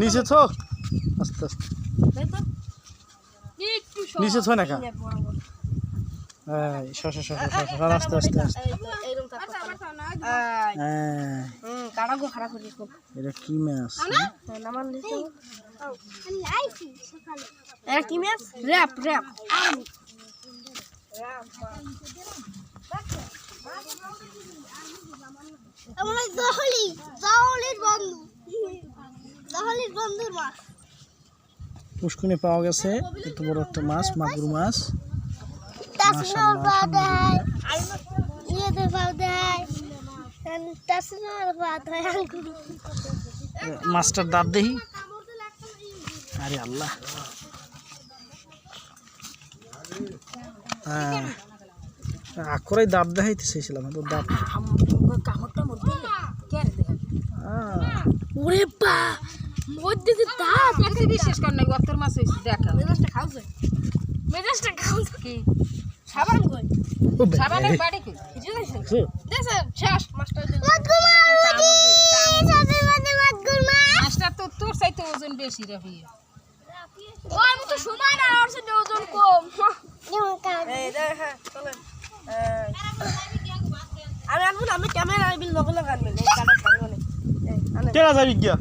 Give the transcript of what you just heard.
নিচে তো আস্তে আস্তে নিচে থো না কা এই আস্তে আস্তে আস্তে কাড়াগো খারাপ হয়ে গেল এটা কি মাছ নামান দিতে এটা কি মাছ র‍্যাপ আমরা দহলির বন্ধুর মাছ পুষ্কুনে পাওয়া গেছে এত বড় একটা মাছ মাগুর মাছ মাছটার দাঁত দেখি আরে আল্লাহ আকরাই দাঁত দেখাইতে চাইছিলাম তো দাঁত কামড়টা মধ্যে কে রে ওরে বা মধ্যে যে দাঁত একটু বিশ্বাস কর না গতর মাছ হইছে দেখা মেজাজটা খাও কি সাবান কই সাবানের বাড়ি কই দেখছ শেষ মাছটা মাছটা তো তোর চাইতে ওজন বেশি রাখি ওর মতো সময় না ওর সাথে ওজন কম এই দেখ হ্যাঁ চলেন আমি ক্যামেরা বিল লগলে গান মিলে কাটা পারবো না কেনা যাবি গিয়া